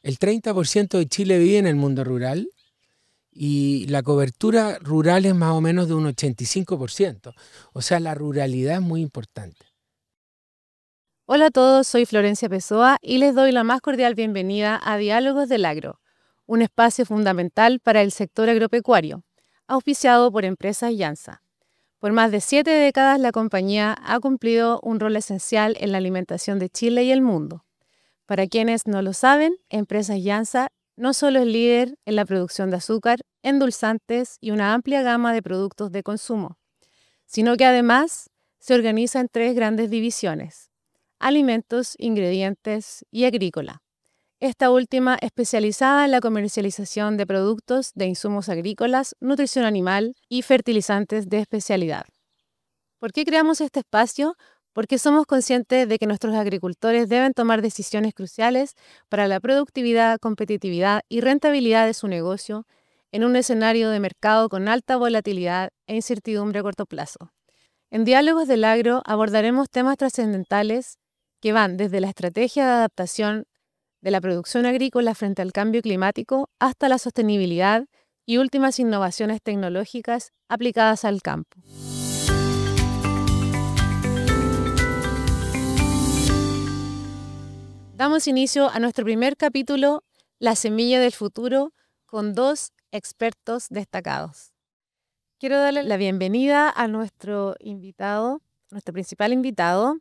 El 30% de Chile vive en el mundo rural y la cobertura rural es más o menos de un 85%. O sea, la ruralidad es muy importante. Hola a todos, soy Florencia Pessoa y les doy la más cordial bienvenida a Diálogos del Agro, un espacio fundamental para el sector agropecuario, auspiciado por Empresas Llanza. Por más de 7 décadas, la compañía ha cumplido un rol esencial en la alimentación de Chile y el mundo. Para quienes no lo saben, Empresas Llanza no solo es líder en la producción de azúcar, endulzantes y una amplia gama de productos de consumo, sino que además se organiza en 3 grandes divisiones: alimentos, ingredientes y agrícola. Esta última especializada en la comercialización de productos de insumos agrícolas, nutrición animal y fertilizantes de especialidad. ¿Por qué creamos este espacio? Porque somos conscientes de que nuestros agricultores deben tomar decisiones cruciales para la productividad, competitividad y rentabilidad de su negocio en un escenario de mercado con alta volatilidad e incertidumbre a corto plazo. En Diálogos del Agro abordaremos temas trascendentales que van desde la estrategia de adaptación de la producción agrícola frente al cambio climático hasta la sostenibilidad y últimas innovaciones tecnológicas aplicadas al campo. Damos inicio a nuestro primer capítulo, La Semilla del Futuro, con 2 expertos destacados. Quiero darle la bienvenida a nuestro invitado, nuestro principal invitado.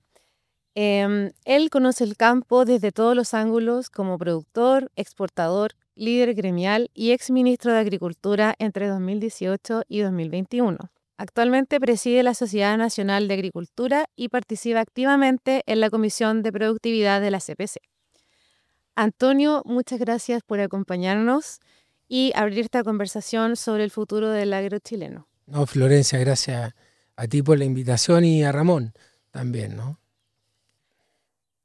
Él conoce el campo desde todos los ángulos como productor, exportador, líder gremial y exministro de Agricultura entre 2018 y 2021. Actualmente preside la Sociedad Nacional de Agricultura y participa activamente en la Comisión de Productividad de la CPC. Antonio, muchas gracias por acompañarnos y abrir esta conversación sobre el futuro del agro chileno. No, Florencia, gracias a ti por la invitación y a Ramón también, ¿no?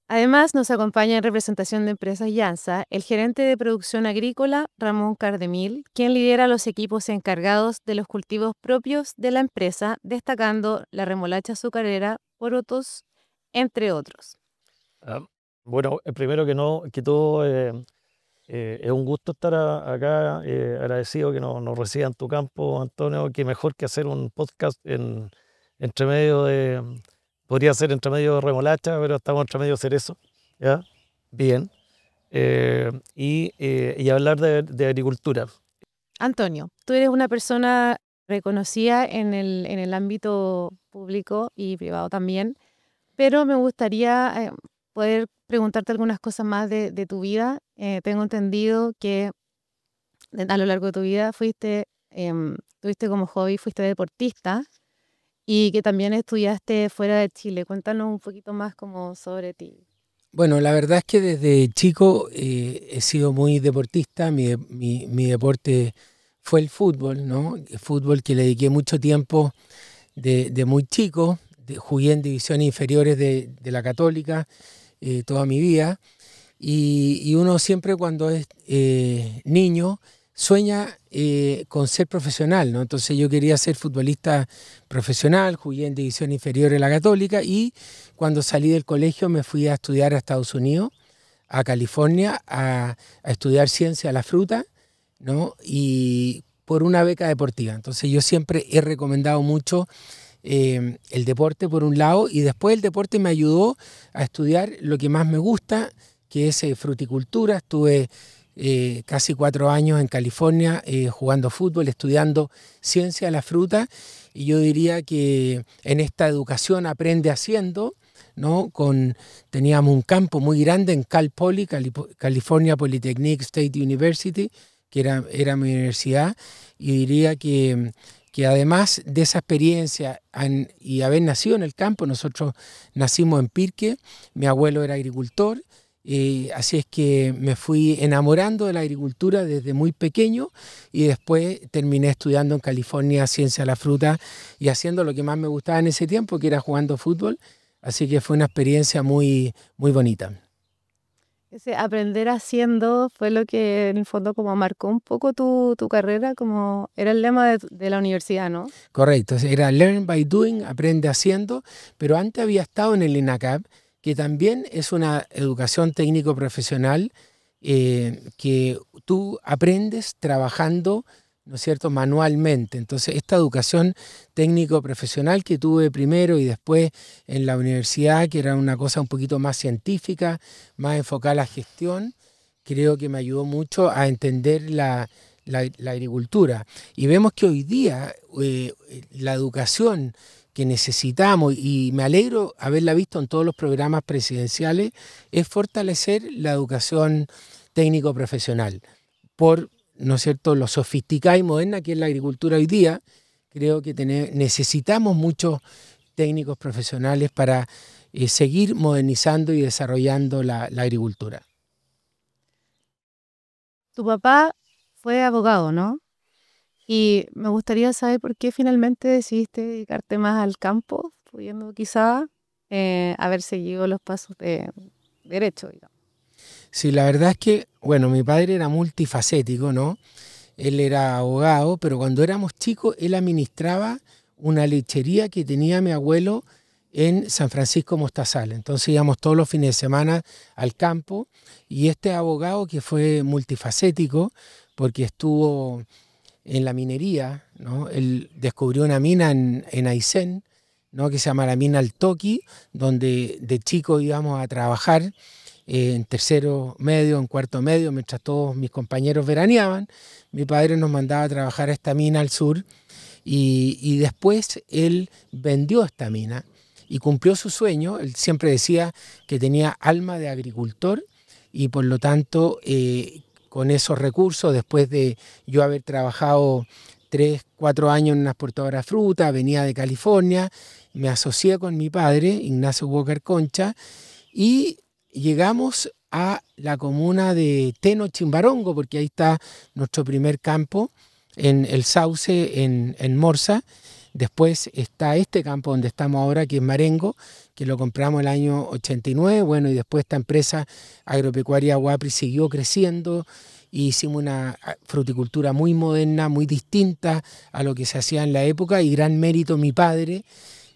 Además, nos acompaña en representación de Empresas Llanza el gerente de producción agrícola, Ramón Cardemil, quien lidera los equipos encargados de los cultivos propios de la empresa, destacando la remolacha azucarera, porotos, entre otros. Bueno, primero que todo, es un gusto estar acá, agradecido que nos reciba en tu campo, Antonio. Qué mejor que hacer un podcast entre medio de... Podría ser entre medio de remolacha, pero estamos entre medio de cerezo, ¿ya? Bien. Y hablar de agricultura. Antonio, tú eres una persona reconocida en el ámbito público y privado también, pero me gustaría poder preguntarte algunas cosas más de tu vida. Tengo entendido que a lo largo de tu vida tuviste como hobby, fuiste deportista y que también estudiaste fuera de Chile. Cuéntanos un poquito más como sobre ti. Bueno, la verdad es que desde chico he sido muy deportista. Mi deporte fue el fútbol, ¿no? El fútbol que le dediqué mucho tiempo de muy chico. Jugué en divisiones inferiores de la Católica toda mi vida. Y uno siempre cuando es niño sueña con ser profesional, ¿no? Entonces yo quería ser futbolista profesional, jugué en división inferior de la Católica y cuando salí del colegio me fui a estudiar a Estados Unidos, a California, a estudiar ciencia de la fruta, ¿no? Y por una beca deportiva. Entonces yo siempre he recomendado mucho el deporte por un lado y después el deporte me ayudó a estudiar lo que más me gusta, que es fruticultura. Estuve casi 4 años en California jugando fútbol, estudiando ciencia de la fruta, y yo diría que en esta educación aprende haciendo, ¿no? Teníamos un campo muy grande en Cal Poly, California Polytechnic State University, que era mi universidad, y diría que además de esa experiencia y haber nacido en el campo, nosotros nacimos en Pirque, mi abuelo era agricultor. Así es que me fui enamorando de la agricultura desde muy pequeño y después terminé estudiando en California ciencia de la fruta y haciendo lo que más me gustaba en ese tiempo, que era jugando fútbol. Así que fue una experiencia muy, muy bonita. Ese aprender haciendo fue lo que en el fondo como marcó un poco tu carrera, como era el lema de la universidad, ¿no? Correcto, era Learn by Doing, aprende haciendo, pero antes había estado en el INACAP, que también es una educación técnico-profesional que tú aprendes trabajando, ¿no es cierto?, manualmente. Entonces, esta educación técnico-profesional que tuve primero y después en la universidad, que era una cosa un poquito más científica, más enfocada a la gestión, creo que me ayudó mucho a entender la agricultura. Y vemos que hoy día la educación que necesitamos, y me alegro haberla visto en todos los programas presidenciales, es fortalecer la educación técnico-profesional por, ¿no es cierto?, lo sofisticada y moderna que es la agricultura hoy día. Creo que necesitamos muchos técnicos profesionales para seguir modernizando y desarrollando la agricultura. Tu papá fue abogado, ¿no? Y me gustaría saber por qué finalmente decidiste dedicarte más al campo, pudiendo quizá haber seguido los pasos de derecho, digamos. Sí, la verdad es que, bueno, mi padre era multifacético, ¿no? Él era abogado, pero cuando éramos chicos, él administraba una lechería que tenía mi abuelo en San Francisco Mostazal. Entonces íbamos todos los fines de semana al campo y este abogado que fue multifacético, porque estuvo en la minería, ¿no? Él descubrió una mina en Aysén, ¿no?, que se llama la mina Altoqui, donde de chico íbamos a trabajar en tercero medio, en cuarto medio, mientras todos mis compañeros veraneaban. Mi padre nos mandaba a trabajar a esta mina al sur y después él vendió esta mina y cumplió su sueño. Él siempre decía que tenía alma de agricultor y por lo tanto con esos recursos, después de yo haber trabajado 3, 4 años en una exportadora de fruta, venía de California, me asocié con mi padre, Ignacio Walker Concha, y llegamos a la comuna de Teno Chimbarongo, porque ahí está nuestro primer campo, en el Sauce, en Morsa. Después está este campo donde estamos ahora, que es Marengo, que lo compramos el año 89. Bueno, y después esta empresa agropecuaria Guapri siguió creciendo y hicimos una fruticultura muy moderna, muy distinta a lo que se hacía en la época, y gran mérito mi padre,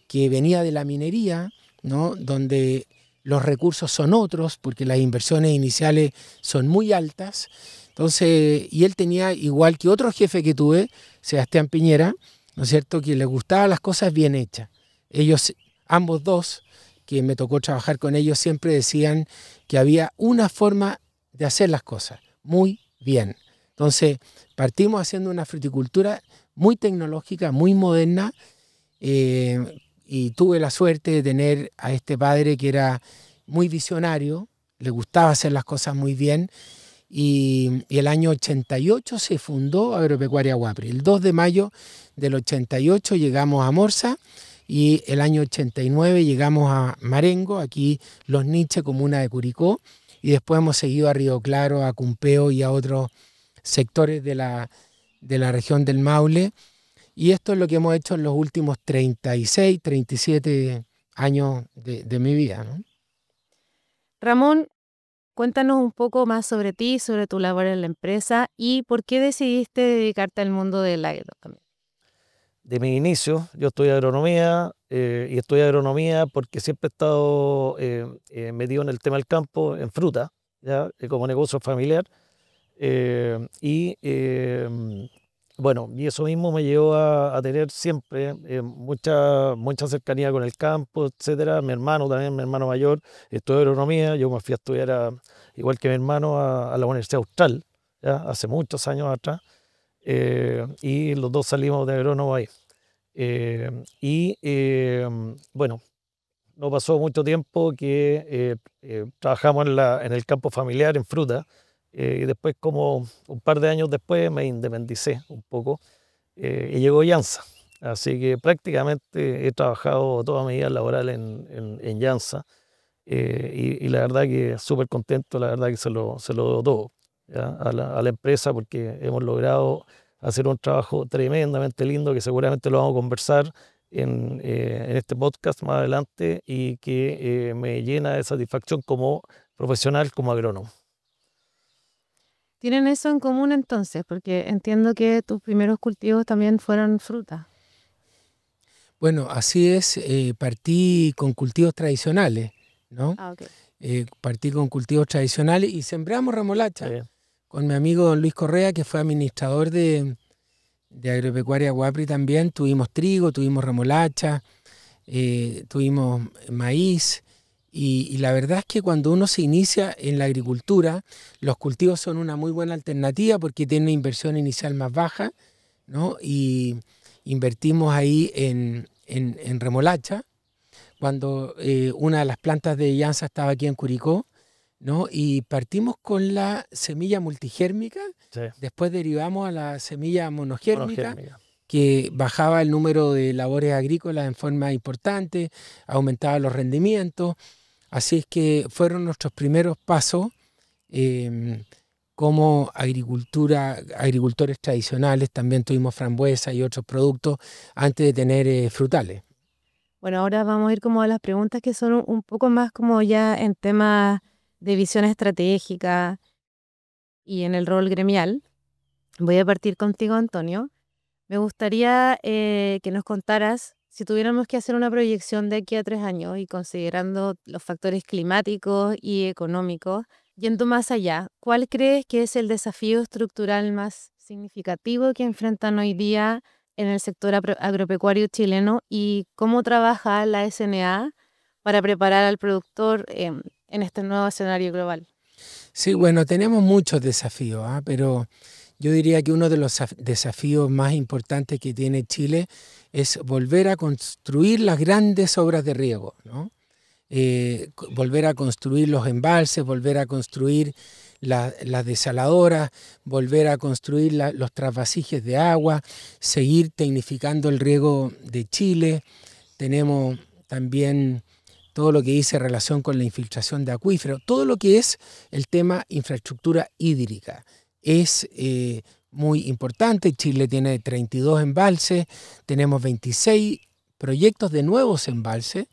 que venía de la minería, ¿no?, donde los recursos son otros, porque las inversiones iniciales son muy altas. Entonces, y él tenía, igual que otro jefe que tuve, Sebastián Piñera, ¿no es cierto?, que le gustaban las cosas bien hechas. Ellos, ambos dos, que me tocó trabajar con ellos, siempre decían que había una forma de hacer las cosas muy bien. Entonces, partimos haciendo una fruticultura muy tecnológica, muy moderna, y tuve la suerte de tener a este padre que era muy visionario, le gustaba hacer las cosas muy bien, y el año 88 se fundó Agropecuaria Guapri. El 2 de mayo del 88 llegamos a Morsa y el año 89 llegamos a Marengo, aquí Los Niches, comuna de Curicó, y después hemos seguido a Río Claro, a Cumpeo y a otros sectores de la región del Maule. Y esto es lo que hemos hecho en los últimos 36, 37 años de mi vida, ¿no? Ramón, cuéntanos un poco más sobre ti, sobre tu labor en la empresa y por qué decidiste dedicarte al mundo del agro también. De mi inicio, yo estudié agronomía y estudié agronomía porque siempre he estado metido en el tema del campo, en fruta, ¿ya? Como negocio familiar. Bueno, y eso mismo me llevó a tener siempre mucha cercanía con el campo, etcétera. Mi hermano también, mi hermano mayor, estudió agronomía. Yo me fui a estudiar, igual que mi hermano, a la Universidad Austral, ¿ya? Hace muchos años atrás. Y los dos salimos de agrónomo ahí. Bueno, no pasó mucho tiempo que trabajamos en el campo familiar, en fruta. Y después, como un par de años después, me independicé un poco y llegó Jansa. Así que prácticamente he trabajado toda mi vida laboral en Jansa y la verdad que súper contento, la verdad que se lo doy todo, ¿ya? A la empresa, porque hemos logrado hacer un trabajo tremendamente lindo que seguramente lo vamos a conversar en este podcast más adelante y que me llena de satisfacción como profesional, como agrónomo. ¿Tienen eso en común entonces? Porque entiendo que tus primeros cultivos también fueron fruta. Bueno, así es, partí con cultivos tradicionales, ¿no? Ah, ok. partí con cultivos tradicionales y sembramos remolacha. Sí. Con mi amigo don Luis Correa, que fue administrador de Agropecuaria Guapri también, tuvimos trigo, tuvimos remolacha, tuvimos maíz. Y la verdad es que cuando uno se inicia en la agricultura, los cultivos son una muy buena alternativa porque tienen una inversión inicial más baja, ¿no? Y invertimos ahí en remolacha, cuando una de las plantas de Llanza estaba aquí en Curicó, ¿no? Y partimos con la semilla multigérmica, Sí. después derivamos a la semilla monogérmica, Monogérmica. que bajaba el número de labores agrícolas en forma importante, aumentaba los rendimientos. Así es que fueron nuestros primeros pasos como agricultores tradicionales. También tuvimos frambuesa y otros productos antes de tener frutales. Bueno, ahora vamos a ir como a las preguntas que son un poco más como ya en temas de visión estratégica y en el rol gremial. Voy a partir contigo, Antonio. Me gustaría que nos contaras, si tuviéramos que hacer una proyección de aquí a 3 años y considerando los factores climáticos y económicos, yendo más allá, ¿cuál crees que es el desafío estructural más significativo que enfrentan hoy día en el sector agropecuario chileno y cómo trabaja la SNA para preparar al productor en este nuevo escenario global? Sí, bueno, tenemos muchos desafíos, pero yo diría que uno de los desafíos más importantes que tiene Chile es volver a construir las grandes obras de riego, ¿no? Volver a construir los embalses, volver a construir las desaladoras, volver a construir los trasvasijes de agua, seguir tecnificando el riego de Chile. Tenemos también todo lo que dice relación con la infiltración de acuíferos, todo lo que es el tema infraestructura hídrica. Es muy importante. Chile tiene 32 embalses, tenemos 26 proyectos de nuevos embalses.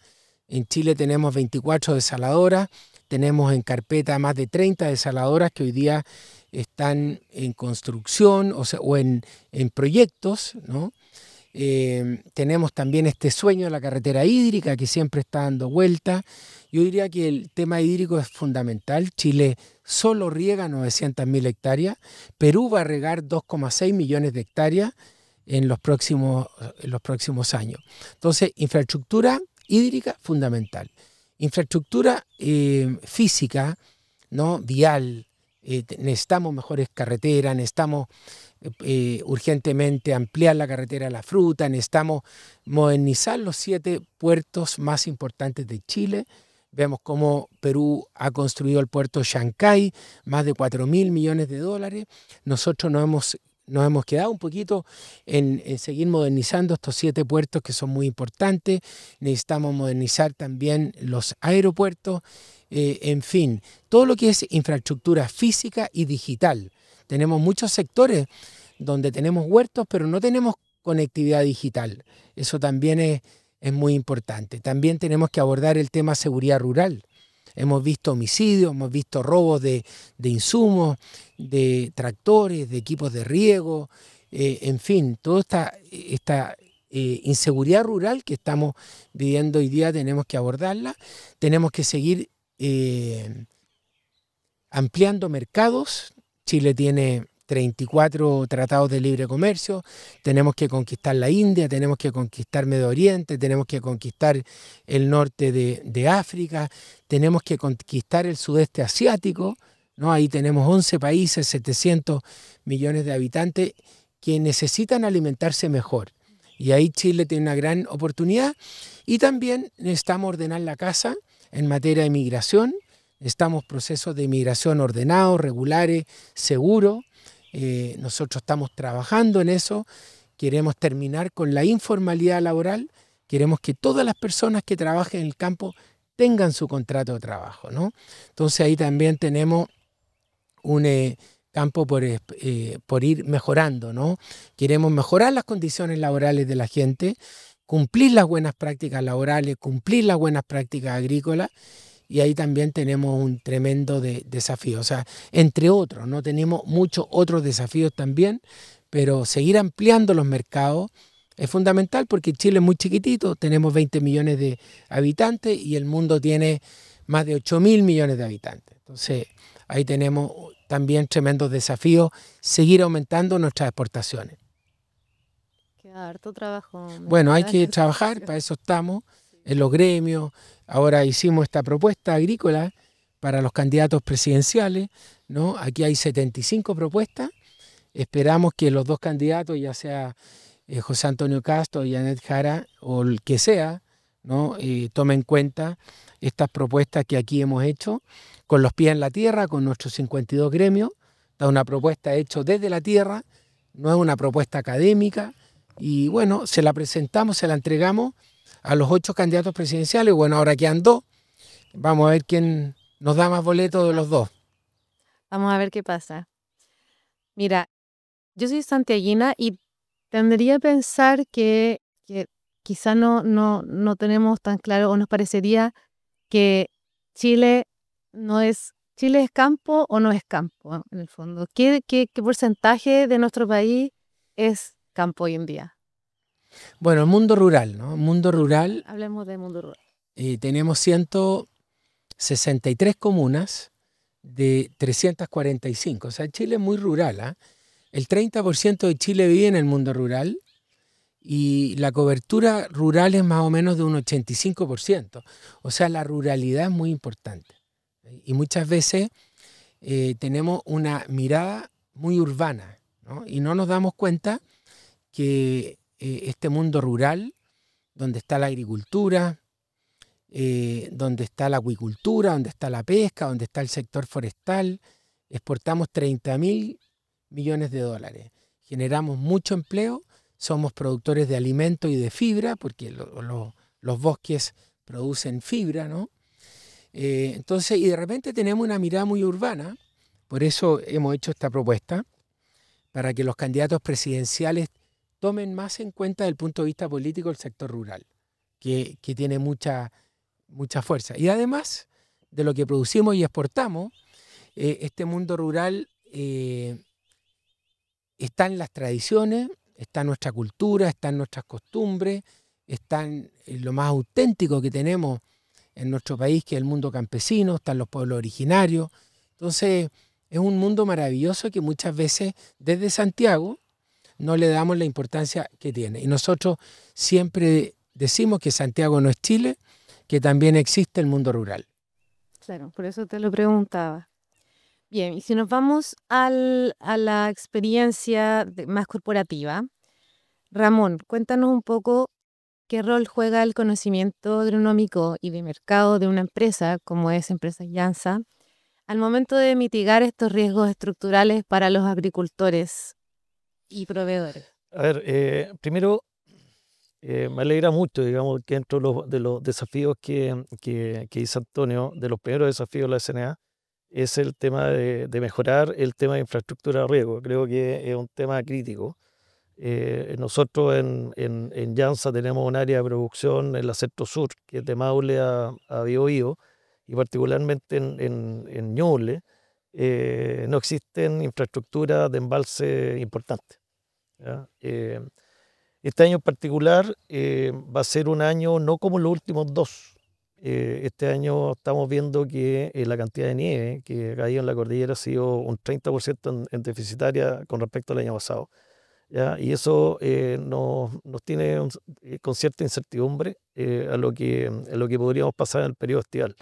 En Chile tenemos 24 desaladoras, tenemos en carpeta más de 30 desaladoras que hoy día están en construcción o en proyectos, ¿no? Tenemos también este sueño de la carretera hídrica que siempre está dando vuelta. Yo diría que el tema hídrico es fundamental. Chile solo riega 900.000 hectáreas. Perú va a regar 2,6 millones de hectáreas en los próximos años. Entonces, infraestructura hídrica fundamental. Infraestructura física, ¿no? Vial. Necesitamos mejores carreteras, necesitamos urgentemente ampliar la carretera de la fruta, necesitamos modernizar los 7 puertos más importantes de Chile. Vemos cómo Perú ha construido el puerto Chancay, más de 4.000 millones de dólares. Nosotros nos hemos quedado un poquito en seguir modernizando estos 7 puertos que son muy importantes. Necesitamos modernizar también los aeropuertos. En fin, todo lo que es infraestructura física y digital. Tenemos muchos sectores donde tenemos huertos, pero no tenemos conectividad digital. Eso también es muy importante. También tenemos que abordar el tema seguridad rural. Hemos visto homicidios, hemos visto robos de insumos, de tractores, de equipos de riego, en fin, toda esta inseguridad rural que estamos viviendo hoy día tenemos que abordarla. Tenemos que seguir ampliando mercados. Chile tiene 34 tratados de libre comercio, tenemos que conquistar la India, tenemos que conquistar Medio Oriente, tenemos que conquistar el norte de África, tenemos que conquistar el sudeste asiático, ¿no? Ahí tenemos 11 países, 700 millones de habitantes que necesitan alimentarse mejor. Y ahí Chile tiene una gran oportunidad. Y también necesitamos ordenar la casa en materia de migración. Necesitamos procesos de migración ordenados, regulares, seguros. Nosotros estamos trabajando en eso. Queremos terminar con la informalidad laboral. Queremos que todas las personas que trabajen en el campo tengan su contrato de trabajo, ¿no? Entonces ahí también tenemos un campo por ir mejorando, ¿no? Queremos mejorar las condiciones laborales de la gente, cumplir las buenas prácticas laborales, cumplir las buenas prácticas agrícolas, y ahí también tenemos un tremendo desafío. O sea, entre otros, ¿no? Tenemos muchos otros desafíos también, pero seguir ampliando los mercados es fundamental porque Chile es muy chiquitito, tenemos 20 millones de habitantes y el mundo tiene más de 8.000 millones de habitantes. Entonces, ahí tenemos también tremendos desafíos, seguir aumentando nuestras exportaciones. Queda harto trabajo. Bueno, hay que trabajar, para eso estamos, en los gremios. Ahora hicimos esta propuesta agrícola para los candidatos presidenciales, ¿no? Aquí hay 75 propuestas. Esperamos que los dos candidatos, ya sea José Antonio Castro y Janet Jara, o el que sea, ¿no? Tomen en cuenta estas propuestas que aquí hemos hecho con los pies en la tierra, con nuestros 52 gremios. Está una propuesta hecha desde la tierra, no es una propuesta académica, y bueno, se la presentamos, se la entregamos a los 8 candidatos presidenciales. Bueno, ahora quedan 2, vamos a ver quién nos da más boletos de los 2. Vamos a ver qué pasa. Mira, yo soy santiaguina y tendría a pensar que quizá no tenemos tan claro, o nos parecería que Chile ¿Chile es campo o no es campo, en el fondo? ¿Qué porcentaje de nuestro país es campo hoy en día? Bueno, el mundo rural, ¿no? El mundo rural, Hablemos del mundo rural. tenemos 163 comunas de 345. O sea, Chile es muy rural, ¿ah? El 30% de Chile vive en el mundo rural y la cobertura rural es más o menos de un 85%. O sea, la ruralidad es muy importante. Y muchas veces tenemos una mirada muy urbana, ¿no? Y no nos damos cuenta que este mundo rural, donde está la agricultura, donde está la acuicultura, donde está la pesca, donde está el sector forestal, exportamos 30.000 millones de dólares. Generamos mucho empleo, somos productores de alimentos y de fibra, porque los bosques producen fibra, ¿no? Entonces, y de repente tenemos una mirada muy urbana, por eso hemos hecho esta propuesta, para que los candidatos presidenciales tomen más en cuenta desde el punto de vista político el sector rural, que tiene mucha fuerza. Y además de lo que producimos y exportamos, este mundo rural está en las tradiciones, está en nuestra cultura, está en nuestras costumbres, está en lo más auténtico que tenemos en nuestro país, que es el mundo campesino, están los pueblos originarios. Entonces, es un mundo maravilloso que muchas veces desde Santiago no le damos la importancia que tiene. Y nosotros siempre decimos que Santiago no es Chile, que también existe el mundo rural. Claro, por eso te lo preguntaba. Bien, y si nos vamos a la experiencia más corporativa, Ramón, cuéntanos un poco qué rol juega el conocimiento agronómico y de mercado de una empresa como es Empresas Llanza al momento de mitigar estos riesgos estructurales para los agricultores y proveedores. A ver, primero me alegra mucho, digamos, que dentro de los desafíos que dice Antonio, de los primeros desafíos de la SNA, es el tema de mejorar el tema de infraestructura de riego. Creo que es un tema crítico. Nosotros en Llanza tenemos un área de producción en la Centro Sur, que es de Maule a Biobío, y particularmente en Ñuble, no existen infraestructuras de embalse importantes, ¿ya? Este año en particular va a ser un año no como los últimos 2. Este año estamos viendo que la cantidad de nieve que ha caído en la cordillera ha sido un 30% en deficitaria con respecto al año pasado, ¿ya? Y eso nos tiene con cierta incertidumbre a lo que podríamos pasar en el periodo estival,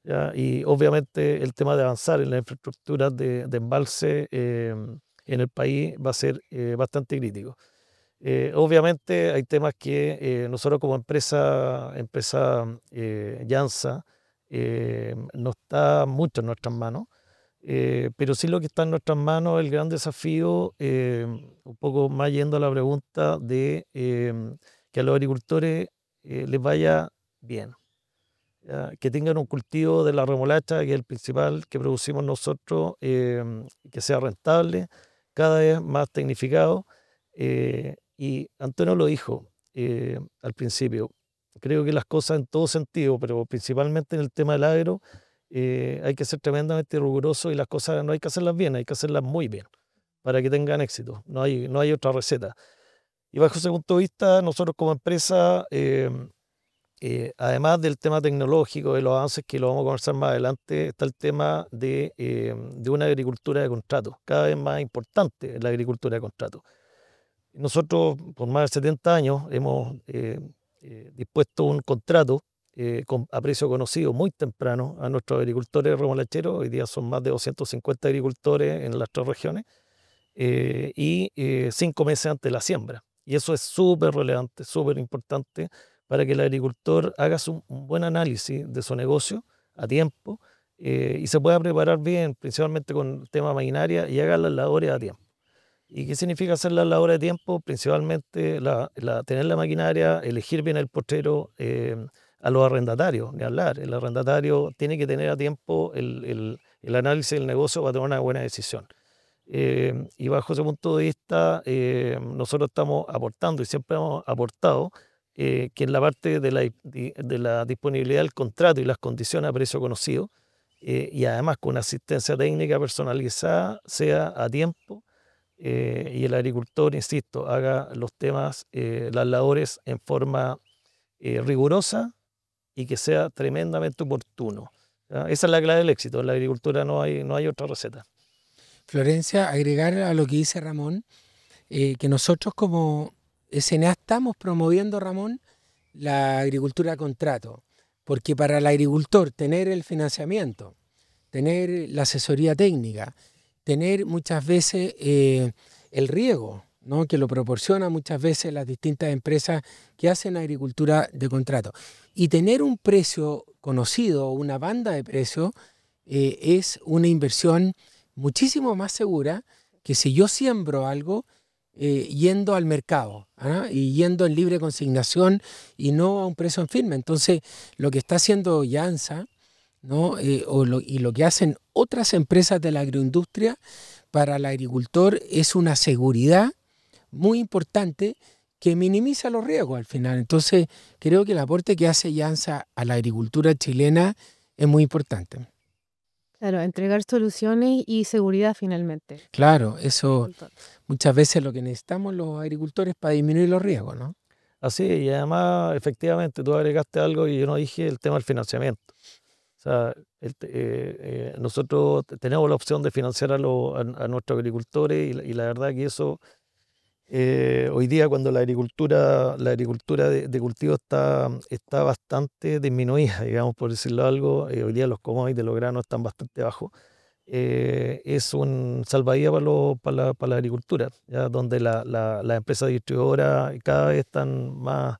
¿ya? Y obviamente el tema de avanzar en las infraestructuras de embalse en el país va a ser bastante crítico. Obviamente hay temas que nosotros como empresa Llanza no está mucho en nuestras manos, pero sí lo que está en nuestras manos es el gran desafío, un poco más yendo a la pregunta de que a los agricultores les vaya bien, ¿ya? Que tengan un cultivo de la remolacha, que es el principal que producimos nosotros, que sea rentable, cada vez más tecnificado. Y Antonio lo dijo al principio, creo que las cosas en todo sentido, pero principalmente en el tema del agro, hay que ser tremendamente riguroso y las cosas no hay que hacerlas bien, hay que hacerlas muy bien para que tengan éxito. No hay otra receta. Y bajo ese punto de vista, nosotros como empresa además del tema tecnológico, de los avances que lo vamos a conversar más adelante, está el tema de una agricultura de contrato, cada vez más importante la agricultura de contrato. Nosotros, por más de 70 años, hemos dispuesto un contrato a precio conocido muy temprano a nuestros agricultores remolacheros. Hoy día son más de 250 agricultores en las 3 regiones, y 5 meses antes de la siembra. Y eso es súper relevante, súper importante para que el agricultor haga un buen análisis de su negocio a tiempo, y se pueda preparar bien, principalmente con el tema maquinaria, y haga las labores a tiempo. ¿Y qué significa hacer las labores a tiempo? Principalmente tener la maquinaria, elegir bien el potrero, a los arrendatarios, ni hablar. El arrendatario tiene que tener a tiempo el análisis del negocio para tomar una buena decisión. Y bajo ese punto de vista, nosotros estamos aportando y siempre hemos aportado que en la parte de la disponibilidad del contrato y las condiciones a precio conocido, y además con asistencia técnica personalizada, sea a tiempo, y el agricultor, insisto, haga los temas, las labores en forma rigurosa y que sea tremendamente oportuno. ¿Ya? Esa es la clave del éxito. En la agricultura no hay otra receta. Florencia, agregar a lo que dice Ramón, que nosotros como SNA estamos promoviendo, Ramón, la agricultura a contrato, porque para el agricultor tener el financiamiento, tener la asesoría técnica, tener muchas veces el riego, ¿no?, que lo proporcionan muchas veces las distintas empresas que hacen agricultura de contrato, y tener un precio conocido, una banda de precios, es una inversión muchísimo más segura que si yo siembro algo yendo al mercado, y yendo en libre consignación y no a un precio en firme. Entonces, lo que está haciendo Jansa, ¿no?, y lo que hacen otras empresas de la agroindustria para el agricultor es una seguridad muy importante que minimiza los riesgos al final. Entonces, creo que el aporte que hace Jansa a la agricultura chilena es muy importante. Claro, entregar soluciones y seguridad finalmente. Claro, eso muchas veces lo que necesitamos los agricultores para disminuir los riesgos, ¿no? Así, y además, efectivamente, tú agregaste algo y yo no dije, el tema del financiamiento. O sea, nosotros tenemos la opción de financiar a nuestros agricultores, y la verdad que eso, hoy día cuando la agricultura de cultivo está bastante disminuida, digamos, por decirlo algo, hoy día los commodities, los granos están bastante bajos, es un salvavidas para la agricultura, ¿ya? Donde las empresas distribuidoras cada vez están más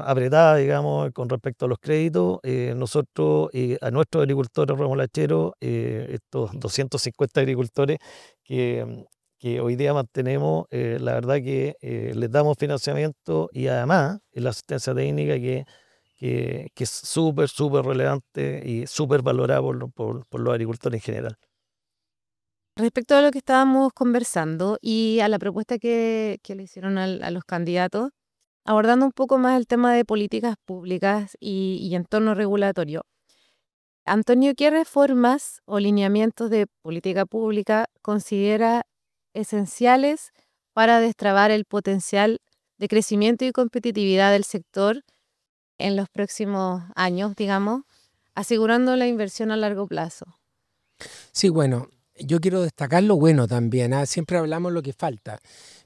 apretadas, digamos, con respecto a los créditos. Nosotros, a nuestros agricultores remolacheros, estos 250 agricultores que hoy día mantenemos, la verdad que les damos financiamiento y además la asistencia técnica que es súper, súper relevante y súper valorada por los agricultores en general. Respecto a lo que estábamos conversando y a la propuesta que le hicieron a los candidatos, abordando un poco más el tema de políticas públicas y entorno regulatorio. Antonio, ¿qué reformas o lineamientos de política pública considera esenciales para destrabar el potencial de crecimiento y competitividad del sector en los próximos años, digamos, asegurando la inversión a largo plazo? Sí, bueno, yo quiero destacar lo bueno también, siempre hablamos lo que falta,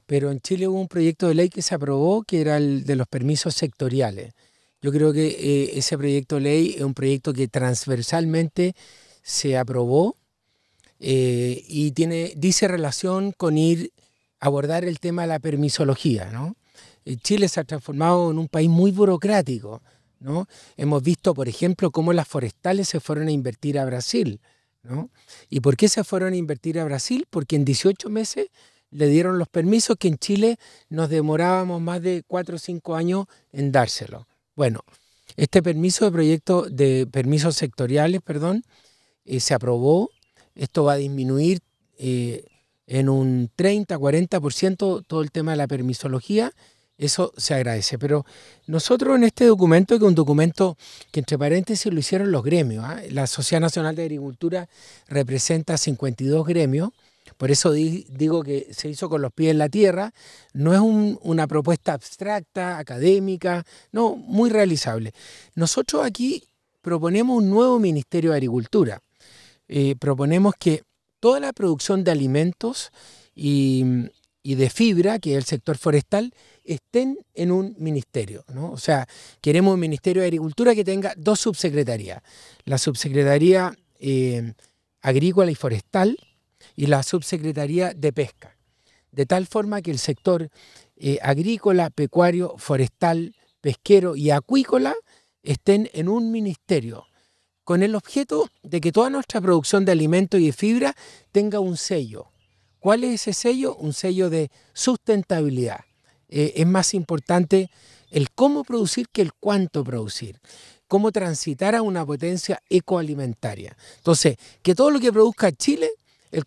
pero en Chile hubo un proyecto de ley que se aprobó que era el de los permisos sectoriales. Yo creo que ese proyecto de ley es un proyecto que transversalmente se aprobó, y dice relación con abordar el tema de la permisología, ¿no? Chile se ha transformado en un país muy burocrático, ¿no? Hemos visto, por ejemplo, cómo las forestales se fueron a invertir a Brasil, ¿no? ¿Y por qué se fueron a invertir a Brasil? Porque en 18 meses le dieron los permisos que en Chile nos demorábamos más de 4 o 5 años en dárselo. Bueno, este permisos sectoriales, se aprobó. Esto va a disminuir en un 30-40% todo el tema de la permisología. Eso se agradece. Pero nosotros en este documento, que es un documento que entre paréntesis lo hicieron los gremios, la Sociedad Nacional de Agricultura representa 52 gremios, Por eso digo que se hizo con los pies en la tierra, no es una propuesta abstracta, académica, no, muy realizable. Nosotros aquí proponemos un nuevo Ministerio de Agricultura. Proponemos que toda la producción de alimentos y de fibra, que es el sector forestal, estén en un ministerio, ¿no? O sea, queremos un Ministerio de Agricultura que tenga dos subsecretarías. La Subsecretaría Agrícola y Forestal y la Subsecretaría de Pesca. De tal forma que el sector agrícola, pecuario, forestal, pesquero y acuícola estén en un ministerio, con el objeto de que toda nuestra producción de alimentos y de fibra tenga un sello. ¿Cuál es ese sello? Un sello de sustentabilidad. Es más importante el cómo producir que el cuánto producir. Cómo transitar a una potencia ecoalimentaria. Entonces, que todo lo que produzca Chile, el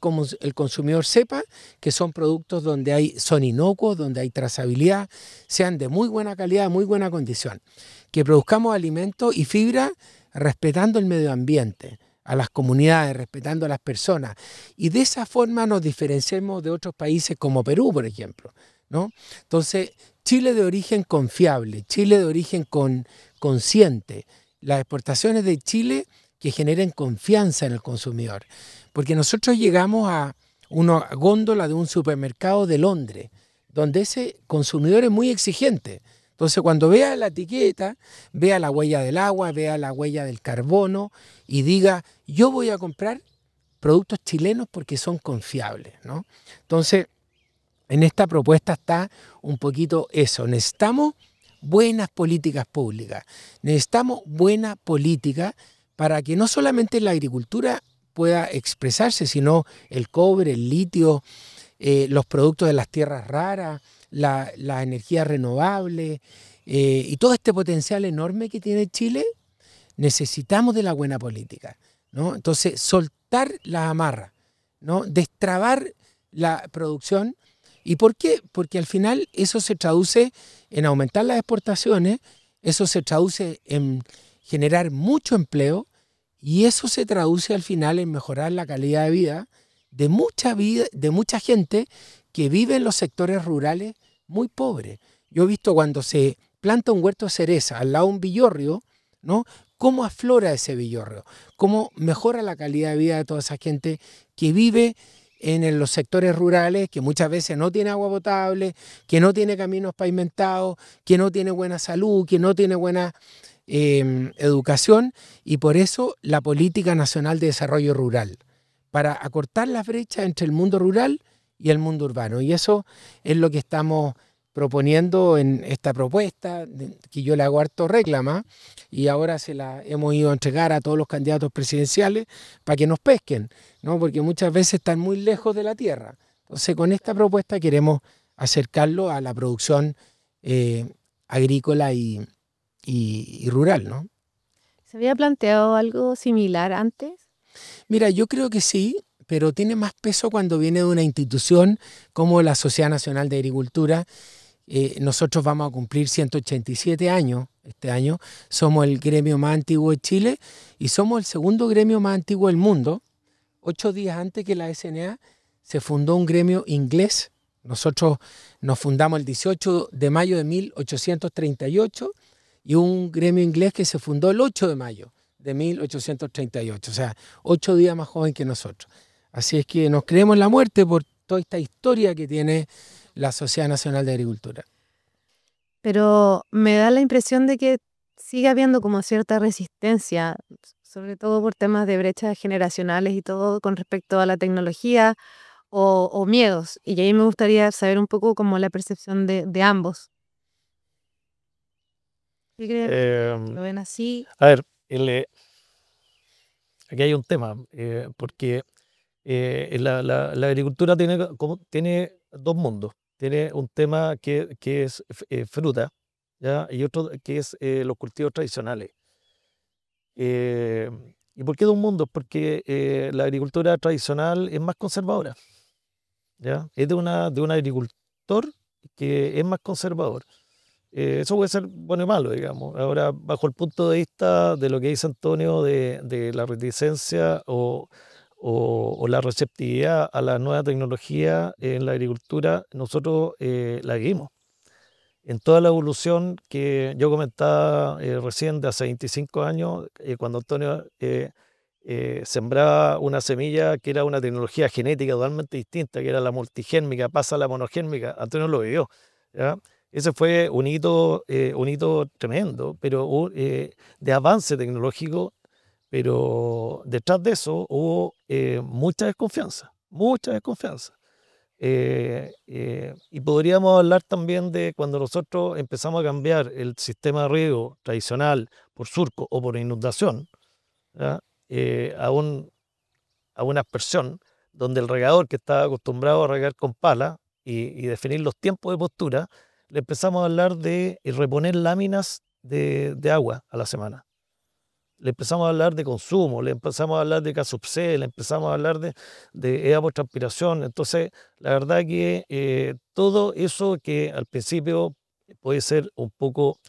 consumidor sepa que son productos donde son inocuos, donde hay trazabilidad, sean de muy buena calidad, muy buena condición. Que produzcamos alimentos y fibra respetando el medio ambiente, a las comunidades, respetando a las personas. Y de esa forma nos diferenciemos de otros países como Perú, por ejemplo, ¿no? Entonces, Chile de origen confiable, Chile de origen consciente, las exportaciones de Chile que generen confianza en el consumidor. Porque nosotros llegamos a una góndola de un supermercado de Londres, donde ese consumidor es muy exigente. Entonces, cuando vea la etiqueta, vea la huella del agua, vea la huella del carbono y diga, yo voy a comprar productos chilenos porque son confiables, ¿no? Entonces, en esta propuesta está un poquito eso. Necesitamos buenas políticas públicas. Necesitamos buena política para que no solamente la agricultura pueda expresarse, sino el cobre, el litio, los productos de las tierras raras, la energía renovable y todo este potencial enorme que tiene Chile, necesitamos de la buena política, ¿no? Entonces, soltar las amarras, ¿no? Destrabar la producción. ¿Y por qué? Porque al final eso se traduce en aumentar las exportaciones, eso se traduce en generar mucho empleo y eso se traduce al final en mejorar la calidad de mucha gente que vive en los sectores rurales muy pobres. Yo he visto cuando se planta un huerto de cereza al lado de un villorrio, ¿no? Cómo aflora ese villorrio, cómo mejora la calidad de vida de toda esa gente que vive en los sectores rurales, que muchas veces no tiene agua potable, que no tiene caminos pavimentados, que no tiene buena salud, que no tiene buena educación, y por eso la Política Nacional de Desarrollo Rural, para acortar las brechas entre el mundo rural y el mundo urbano. Y eso es lo que estamos proponiendo en esta propuesta, que yo le hago harto reclama, y ahora se la hemos ido a entregar a todos los candidatos presidenciales para que nos pesquen, ¿no? Porque muchas veces están muy lejos de la tierra. Entonces, con esta propuesta queremos acercarlo a la producción agrícola y rural, ¿no? ¿Se había planteado algo similar antes? Mira, yo creo que sí, pero tiene más peso cuando viene de una institución como la Sociedad Nacional de Agricultura. Nosotros vamos a cumplir 187 años este año, somos el gremio más antiguo de Chile y somos el segundo gremio más antiguo del mundo. 8 días antes que la SNA se fundó un gremio inglés. Nosotros nos fundamos el 18 de mayo de 1838 y un gremio inglés que se fundó el 8 de mayo de 1838, o sea, 8 días más joven que nosotros. Así es que nos creemos en la muerte por toda esta historia que tiene la Sociedad Nacional de Agricultura. Pero me da la impresión de que sigue habiendo como cierta resistencia, sobre todo por temas de brechas generacionales y todo con respecto a la tecnología o miedos. Y ahí me gustaría saber un poco como la percepción de ambos. ¿Qué creen? ¿Lo ven así? A ver, aquí hay un tema, porque la agricultura tiene dos mundos. Tiene un tema que es fruta, ¿ya? Y otro que es los cultivos tradicionales. ¿Y por qué dos mundos? Porque la agricultura tradicional es más conservadora, ¿ya? Es de un agricultor que es más conservador. Eso puede ser bueno y malo, digamos. Ahora, bajo el punto de vista de lo que dice Antonio de la reticencia o o la receptividad a la nueva tecnología en la agricultura, nosotros la vivimos. En toda la evolución que yo comentaba recién de hace 25 años, cuando Antonio sembraba una semilla que era una tecnología genética totalmente distinta, que era la multigénmica, pasa a la monogénmica, Antonio lo vivió, ¿ya? Ese fue un hito tremendo, pero de avance tecnológico, pero detrás de eso hubo mucha desconfianza, mucha desconfianza. Y podríamos hablar también de cuando nosotros empezamos a cambiar el sistema de riego tradicional por surco o por inundación, ¿ya? A una aspersión, donde el regador que estaba acostumbrado a regar con pala y definir los tiempos de postura, le empezamos a hablar de reponer láminas de agua a la semana. Le empezamos a hablar de consumo, le empezamos a hablar de casupse, le empezamos a hablar de evapotranspiración. Entonces, la verdad que todo eso que al principio puede ser un poco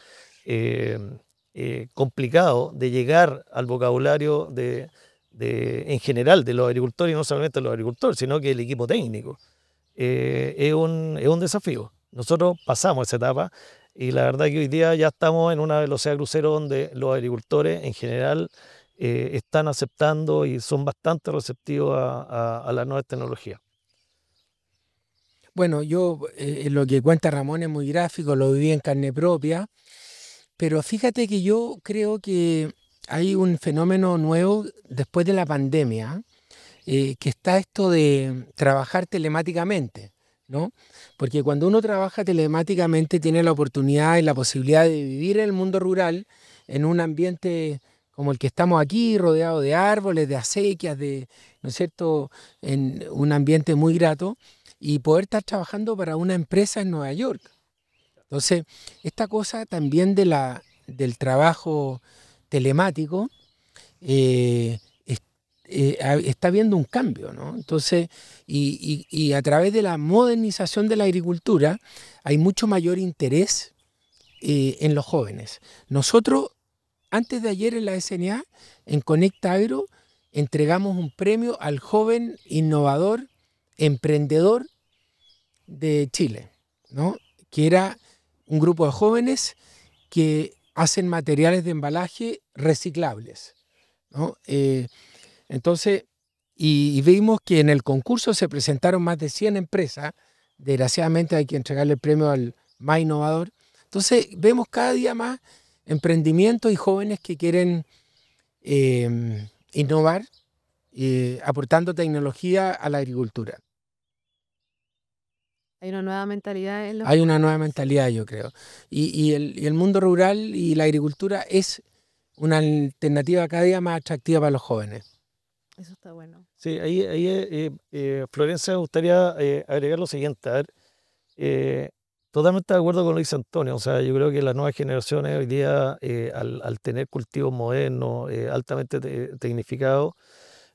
complicado de llegar al vocabulario en general de los agricultores, y no solamente de los agricultores, sino que el equipo técnico, es un desafío. Nosotros pasamos esa etapa. Y la verdad que hoy día ya estamos en una velocidad crucero donde los agricultores en general están aceptando y son bastante receptivos a las nuevas tecnologías. Bueno, yo lo que cuenta Ramón es muy gráfico, lo viví en carne propia, pero fíjate que yo creo que hay un fenómeno nuevo después de la pandemia, que está esto de trabajar telemáticamente, ¿no? Porque cuando uno trabaja telemáticamente tiene la oportunidad y la posibilidad de vivir en el mundo rural en un ambiente como el que estamos aquí, rodeado de árboles, de acequias, ¿no es cierto?, en un ambiente muy grato, y poder estar trabajando para una empresa en Nueva York. Entonces, esta cosa también del trabajo telemático, está habiendo un cambio, ¿no? Entonces, y a través de la modernización de la agricultura hay mucho mayor interés en los jóvenes. Nosotros, antes de ayer en la SNA, en Conecta Agro, entregamos un premio al joven innovador, emprendedor de Chile, ¿no? Que era un grupo de jóvenes que hacen materiales de embalaje reciclables, ¿no? Entonces, y vimos que en el concurso se presentaron más de 100 empresas. Desgraciadamente hay que entregarle el premio al más innovador. Entonces, vemos cada día más emprendimientos y jóvenes que quieren innovar, aportando tecnología a la agricultura. Hay una nueva mentalidad en los Hay una nueva mentalidad, yo creo. Y el mundo rural y la agricultura es una alternativa cada día más atractiva para los jóvenes. Eso está bueno. Sí, Florencia, me gustaría agregar lo siguiente. A ver, totalmente de acuerdo con lo que dice Antonio. O sea, yo creo que las nuevas generaciones hoy día, al tener cultivos modernos, altamente tecnificados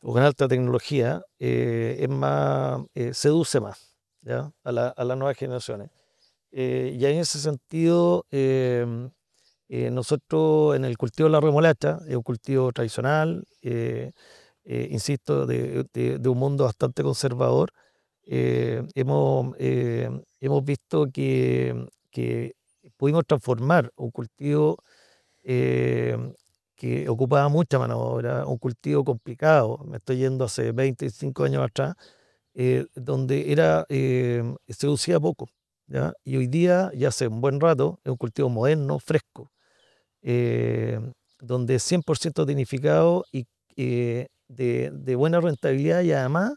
o con alta tecnología, seduce más, ¿ya? A las nuevas generaciones. Y en ese sentido, nosotros en el cultivo de la remolacha, es un cultivo tradicional, insisto, de un mundo bastante conservador. Hemos visto que pudimos transformar un cultivo que ocupaba mucha mano de obra, un cultivo complicado, me estoy yendo hace 25 años atrás, donde se usaba poco, ¿ya? Y hoy día, ya hace un buen rato, es un cultivo moderno, fresco, eh, donde es 100% tecnificado y de buena rentabilidad, y además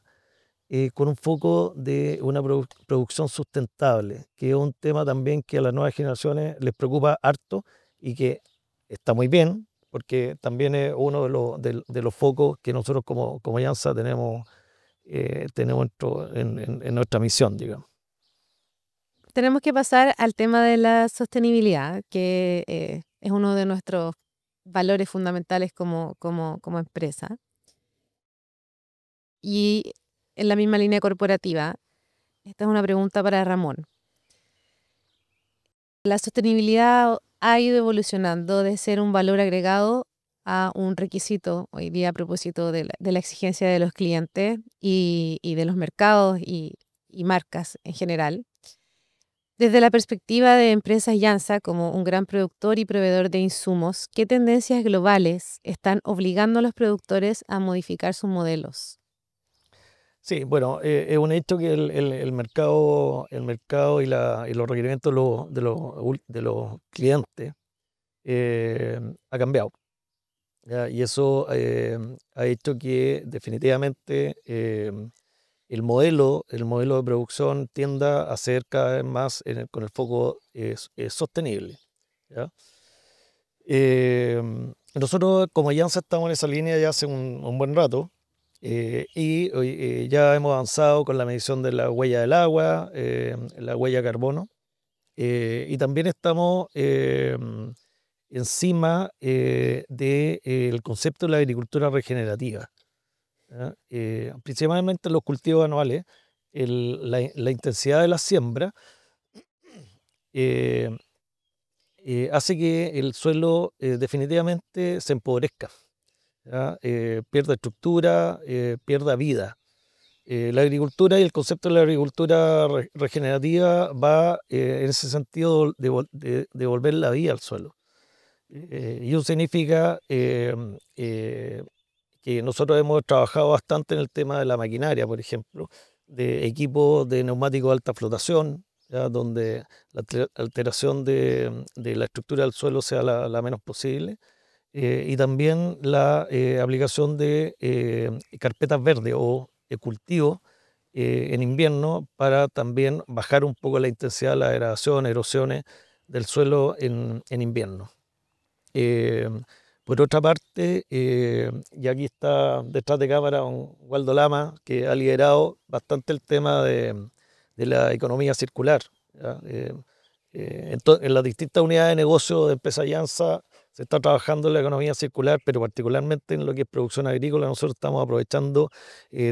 con un foco de una producción sustentable, que es un tema también que a las nuevas generaciones les preocupa harto y que está muy bien, porque también es uno de los focos que nosotros como Alianza tenemos en nuestra misión, digamos. Tenemos que pasar al tema de la sostenibilidad, que es uno de nuestros valores fundamentales como empresa. Y en la misma línea corporativa, esta es una pregunta para Ramón. La sostenibilidad ha ido evolucionando de ser un valor agregado a un requisito hoy día a propósito de la exigencia de los clientes y de los mercados y marcas en general. Desde la perspectiva de Empresas Yansa como un gran productor y proveedor de insumos, ¿qué tendencias globales están obligando a los productores a modificar sus modelos? Sí, bueno, es un hecho que el mercado y los requerimientos de los clientes ha cambiado, ¿ya? Y eso ha hecho que definitivamente el modelo de producción tienda a ser cada vez más con el foco sostenible, ¿ya? Nosotros como Yansa estamos en esa línea ya hace un buen rato. Ya hemos avanzado con la medición de la huella del agua, la huella de carbono, y también estamos encima del concepto de la agricultura regenerativa, ¿ya? Principalmente en los cultivos anuales, la intensidad de la siembra eh, hace que el suelo definitivamente se empobrezca, ¿ya? Pierda estructura, pierda vida. La agricultura y el concepto de la agricultura regenerativa va en ese sentido de devolver la vida al suelo. Y eso significa que nosotros hemos trabajado bastante en el tema de la maquinaria, por ejemplo, de equipos de neumáticos de alta flotación, ¿ya? Donde la alteración de la estructura del suelo sea la menos posible. Y también la aplicación de carpetas verdes o cultivos en invierno para también bajar un poco la intensidad de la degradación, erosiones del suelo en invierno. Por otra parte, y aquí está detrás de cámara don Waldo Lama, que ha liderado bastante el tema de la economía circular, ¿ya? En las distintas unidades de negocio de Empresa Yansa se está trabajando en la economía circular, pero particularmente en lo que es producción agrícola. Nosotros estamos aprovechando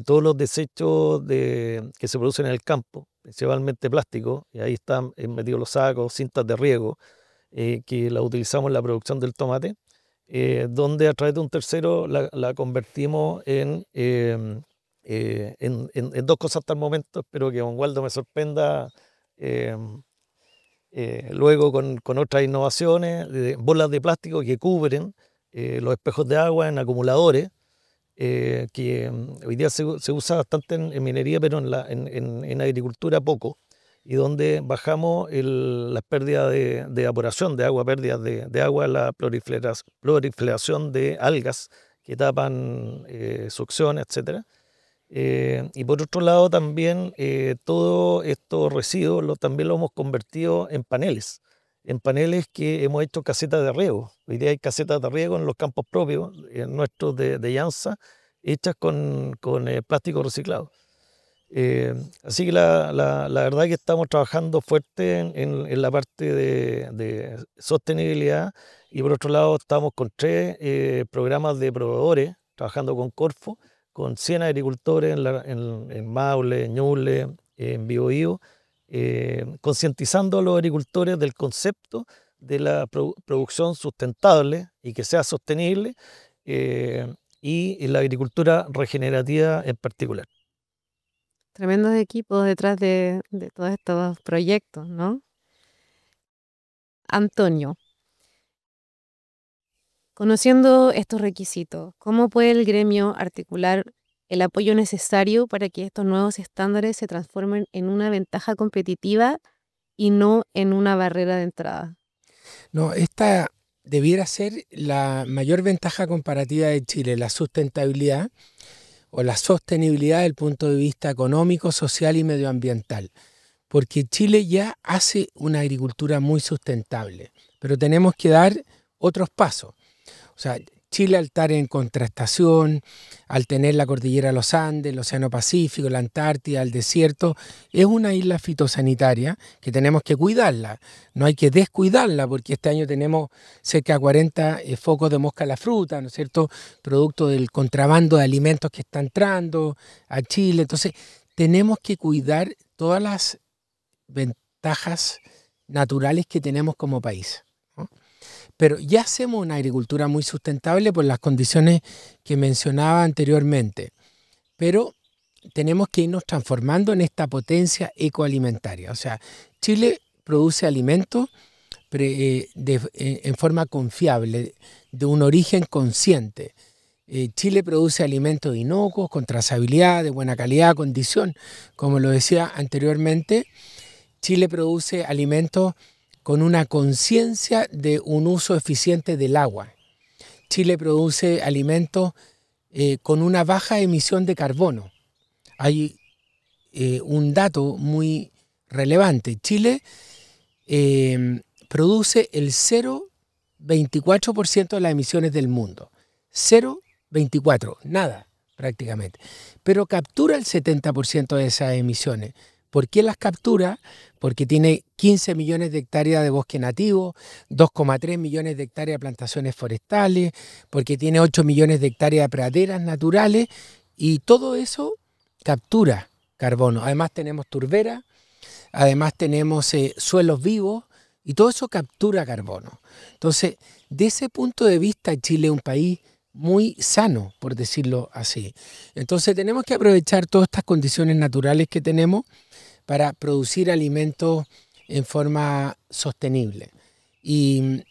todos los desechos que se producen en el campo, principalmente plástico, y ahí están metidos los sacos, cintas de riego, que la utilizamos en la producción del tomate, donde a través de un tercero la convertimos en dos cosas hasta el momento. Espero que don Waldo me sorprenda luego con otras innovaciones, de bolas de plástico que cubren los espejos de agua en acumuladores, que hoy día se usa bastante en minería, pero en agricultura poco, y donde bajamos las pérdidas de evaporación de agua, pérdidas de agua, la proliferación de algas que tapan succión, etc. Y por otro lado también todos estos residuos también los hemos convertido en paneles que hemos hecho casetas de riego. Hoy día hay casetas de riego en los campos propios nuestros de Yansa, hechas con plástico reciclado. Así que la verdad es que estamos trabajando fuerte en la parte de sostenibilidad, y por otro lado estamos con 3 programas de proveedores, trabajando con Corfo, con 100 agricultores en Maule, en Ñuble, en Biobío, concientizando a los agricultores del concepto de la producción sustentable y que sea sostenible, y la agricultura regenerativa en particular. Tremendos equipos detrás de todos estos proyectos, ¿no? Antonio, conociendo estos requisitos, ¿cómo puede el gremio articular el apoyo necesario para que estos nuevos estándares se transformen en una ventaja competitiva y no en una barrera de entrada? No, esta debiera ser la mayor ventaja comparativa de Chile, la sustentabilidad o la sostenibilidad desde el punto de vista económico, social y medioambiental. Porque Chile ya hace una agricultura muy sustentable, pero tenemos que dar otros pasos. O sea, Chile al estar en contrastación, al tener la cordillera de los Andes, el Océano Pacífico, la Antártida, el desierto, es una isla fitosanitaria que tenemos que cuidarla. No hay que descuidarla, porque este año tenemos cerca de 40 focos de mosca a la fruta, ¿no es cierto?, producto del contrabando de alimentos que está entrando a Chile. Entonces, tenemos que cuidar todas las ventajas naturales que tenemos como país, ¿no? pero ya hacemos una agricultura muy sustentable por las condiciones que mencionaba anteriormente. Pero tenemos que irnos transformando en esta potencia ecoalimentaria. O sea, Chile produce alimentos en forma confiable, de un origen consciente. Chile produce alimentos inocuos, con trazabilidad, de buena calidad, condición. Como lo decía anteriormente, Chile produce alimentos con una conciencia de un uso eficiente del agua. Chile produce alimentos con una baja emisión de carbono. Hay un dato muy relevante. Chile produce el 0,24% de las emisiones del mundo. 0,24, nada prácticamente. Pero captura el 70% de esas emisiones. ¿Por qué las captura? Porque tiene 15 millones de hectáreas de bosque nativo, 2,3 millones de hectáreas de plantaciones forestales, porque tiene 8 millones de hectáreas de praderas naturales, y todo eso captura carbono. Además tenemos turberas, además tenemos suelos vivos, y todo eso captura carbono. Entonces, de ese punto de vista, Chile es un país muy sano, por decirlo así. Entonces tenemos que aprovechar todas estas condiciones naturales que tenemos para producir alimentos en forma sostenible. Y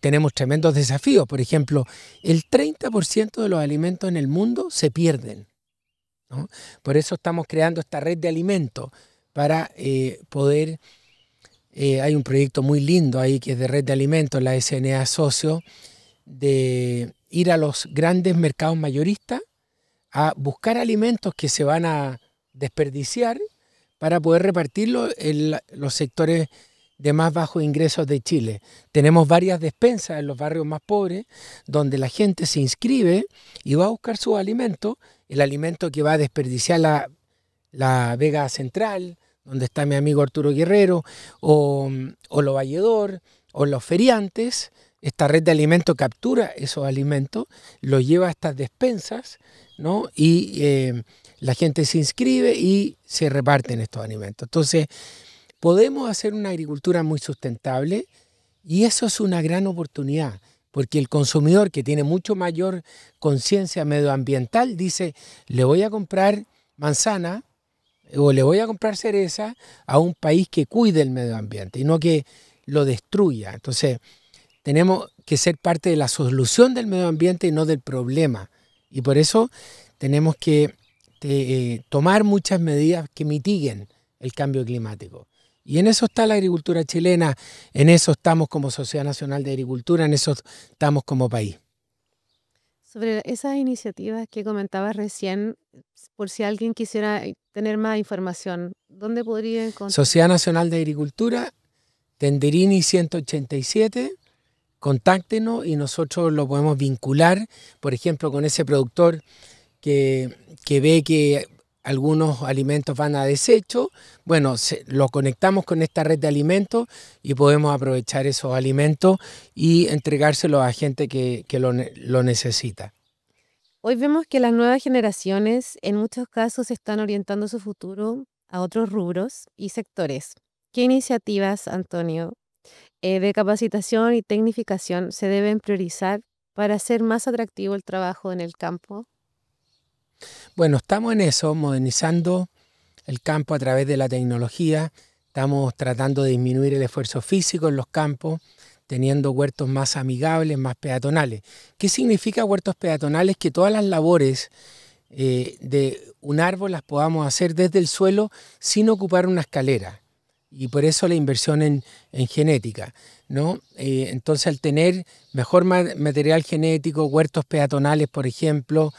tenemos tremendos desafíos. Por ejemplo, el 30% de los alimentos en el mundo se pierden, ¿no? Por eso estamos creando esta red de alimentos para poder... hay un proyecto muy lindo ahí que es de red de alimentos, la SNA Socio, de ir a los grandes mercados mayoristas a buscar alimentos que se van a desperdiciar para poder repartirlo en los sectores de más bajos ingresos de Chile. Tenemos varias despensas en los barrios más pobres donde la gente se inscribe y va a buscar sus alimentos, el alimento que va a desperdiciar la Vega Central, donde está mi amigo Arturo Guerrero, o Los Valledor, o los feriantes. Esta red de alimentos captura esos alimentos, los lleva a estas despensas, ¿no? Y la gente se inscribe y se reparten estos alimentos. Entonces, podemos hacer una agricultura muy sustentable y eso es una gran oportunidad, porque el consumidor que tiene mucho mayor conciencia medioambiental dice, le voy a comprar manzana o le voy a comprar cereza a un país que cuide el medio ambiente y no que lo destruya. Entonces, tenemos que ser parte de la solución del medio ambiente y no del problema. Y por eso tenemos que tomar muchas medidas que mitiguen el cambio climático. Y en eso está la agricultura chilena, en eso estamos como Sociedad Nacional de Agricultura, en eso estamos como país. Sobre esas iniciativas que comentabas recién, por si alguien quisiera tener más información, ¿dónde podría encontrar? Sociedad Nacional de Agricultura, Tenderini 187, contáctenos y nosotros lo podemos vincular, por ejemplo, con ese productor que ve que algunos alimentos van a desecho. Bueno, lo conectamos con esta red de alimentos y podemos aprovechar esos alimentos y entregárselos a gente que lo necesita. Hoy vemos que las nuevas generaciones en muchos casos están orientando su futuro a otros rubros y sectores. ¿Qué iniciativas, Antonio, de capacitación y tecnificación se deben priorizar para hacer más atractivo el trabajo en el campo? Bueno, estamos en eso, modernizando el campo a través de la tecnología. Estamos tratando de disminuir el esfuerzo físico en los campos, teniendo huertos más amigables, más peatonales. ¿Qué significa huertos peatonales? Que todas las labores de un árbol las podamos hacer desde el suelo sin ocupar una escalera. Y por eso la inversión en genética, ¿no? Entonces, al tener mejor material genético, huertos peatonales, por ejemplo,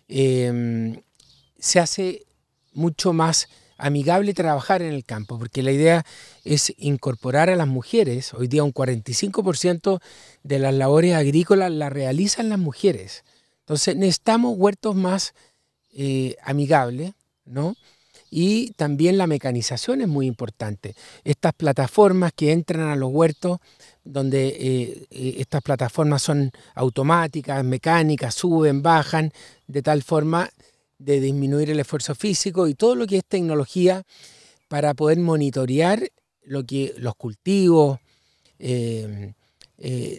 se hace mucho más amigable trabajar en el campo, porque la idea es incorporar a las mujeres. Hoy día un 45% de las labores agrícolas las realizan las mujeres. Entonces necesitamos huertos más amigables, ¿no? Y también la mecanización es muy importante. Estas plataformas que entran a los huertos, donde estas plataformas son automáticas, mecánicas, suben, bajan, de tal forma de disminuir el esfuerzo físico y todo lo que es tecnología para poder monitorear los cultivos,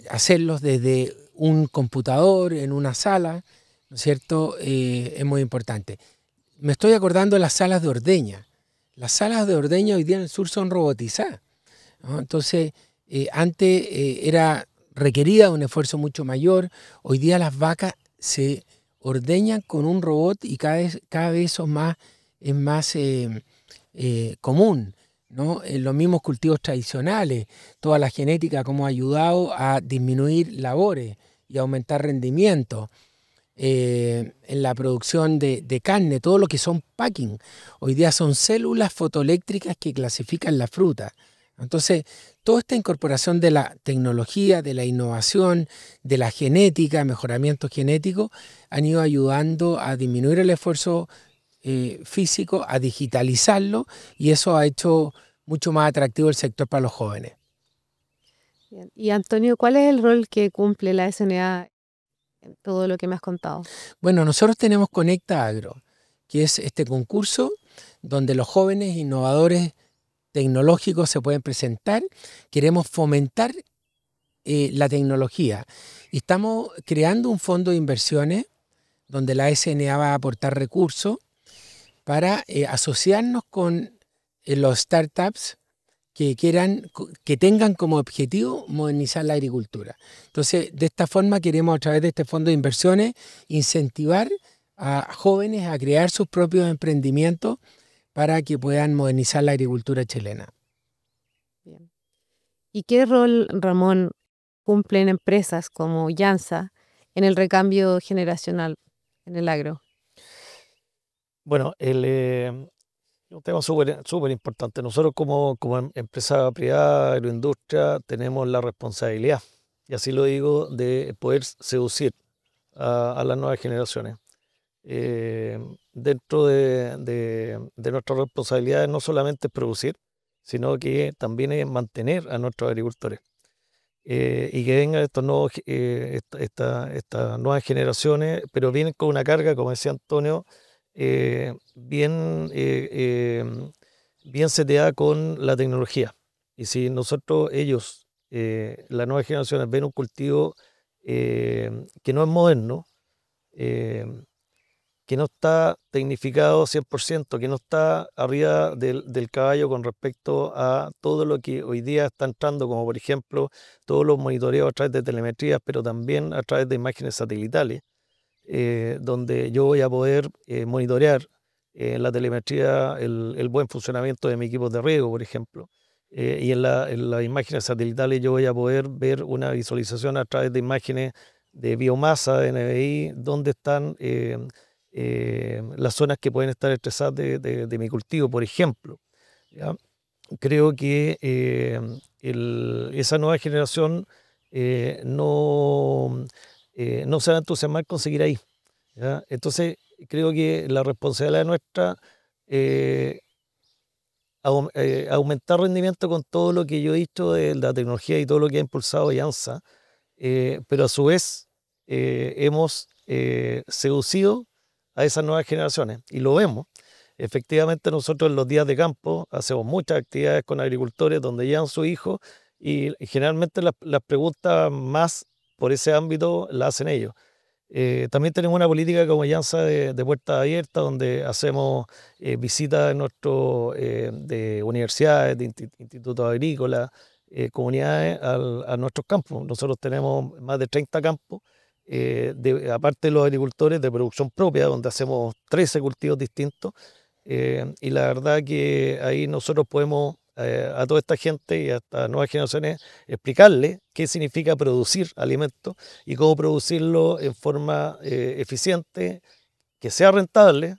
hacerlos desde un computador, en una sala, ¿no es cierto? Es muy importante. Me estoy acordando de las salas de ordeña. Las salas de ordeña hoy día en el sur son robotizadas, ¿no? Entonces, antes requería un esfuerzo mucho mayor. Hoy día las vacas se ordeñan con un robot y cada vez eso es más común, ¿no? En los mismos cultivos tradicionales, toda la genética como ha ayudado a disminuir labores y aumentar rendimiento. En la producción de carne, todo lo que son packing. Hoy día son células fotoeléctricas que clasifican la fruta. Entonces, toda esta incorporación de la tecnología, de la innovación, de la genética, mejoramiento genético, han ido ayudando a disminuir el esfuerzo físico, a digitalizarlo, y eso ha hecho mucho más atractivo el sector para los jóvenes. Bien. Y Antonio, ¿cuál es el rol que cumple la SNA en todo lo que me has contado? Bueno, nosotros tenemos Conecta Agro, que es este concurso donde los jóvenes innovadores tecnológicos se pueden presentar. Queremos fomentar la tecnología y estamos creando un fondo de inversiones donde la SNA va a aportar recursos para asociarnos con los startups que tengan como objetivo modernizar la agricultura. Entonces, de esta forma queremos, a través de este fondo de inversiones, incentivar a jóvenes a crear sus propios emprendimientos para que puedan modernizar la agricultura chilena. Bien. ¿Y qué rol, Ramón, cumplen empresas como Yansa en el recambio generacional en el agro? Bueno, un tema súper importante. Nosotros como empresa privada, agroindustria, tenemos la responsabilidad, y así lo digo, de poder seducir a las nuevas generaciones. Dentro de nuestras responsabilidades no solamente es producir, sino que también es mantener a nuestros agricultores. Y que vengan estas nuevas generaciones, pero vienen con una carga, como decía Antonio, bien seteada con la tecnología. Y si ellos, las nuevas generaciones, ven un cultivo que no es moderno, que no está tecnificado 100%, que no está arriba del caballo con respecto a todo lo que hoy día está entrando, como por ejemplo todos los monitoreos a través de telemetrías, pero también a través de imágenes satelitales, donde yo voy a poder monitorear en la telemetría el buen funcionamiento de mi equipo de riego, por ejemplo. Y en las imágenes satelitales yo voy a poder ver una visualización a través de imágenes de biomasa, de NBI, donde están las zonas que pueden estar estresadas de mi cultivo, por ejemplo, ¿ya? Creo que esa nueva generación no se va a entusiasmar con seguir ahí, ¿ya? Entonces, creo que la responsabilidad nuestra aumentar rendimiento con todo lo que yo he dicho de la tecnología y todo lo que ha impulsado Yansa, pero a su vez hemos seducido a esas nuevas generaciones y lo vemos. Efectivamente, nosotros en los días de campo hacemos muchas actividades con agricultores donde llevan su hijo y generalmente las preguntas más por ese ámbito las hacen ellos. También tenemos una política como Yansa de puertas abiertas, donde hacemos visitas de universidades, de institutos agrícolas, comunidades a nuestros campos. Nosotros tenemos más de 30 campos, aparte de los agricultores de producción propia, donde hacemos 13 cultivos distintos. Y la verdad que ahí nosotros podemos a toda esta gente y a estas nuevas generaciones explicarles qué significa producir alimentos y cómo producirlo en forma eficiente, que sea rentable,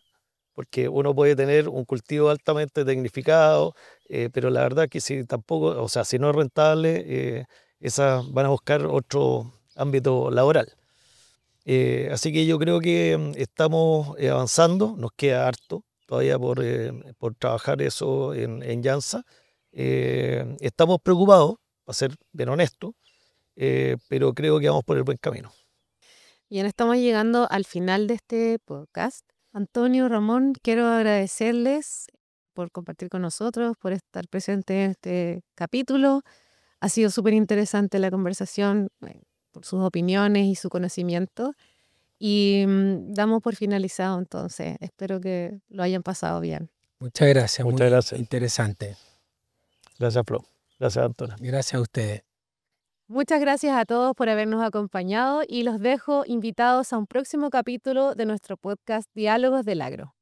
porque uno puede tener un cultivo altamente tecnificado, pero la verdad que si tampoco, o sea, si no es rentable, esas van a buscar otro ámbito laboral. Así que yo creo que estamos avanzando, nos queda harto todavía por trabajar eso en Yansa. Estamos preocupados, para ser bien honesto, pero creo que vamos por el buen camino. Bien, estamos llegando al final de este podcast. Antonio, Ramón, quiero agradecerles por compartir con nosotros, por estar presentes en este capítulo. Ha sido súper interesante la conversación, por sus opiniones y su conocimiento. Y damos por finalizado entonces. Espero que lo hayan pasado bien. Muchas gracias, Muchas muy gracias. interesante. Gracias, Flo. Gracias, Antonio. Gracias a ustedes. Muchas gracias a todos por habernos acompañado y los dejo invitados a un próximo capítulo de nuestro podcast Diálogos del Agro.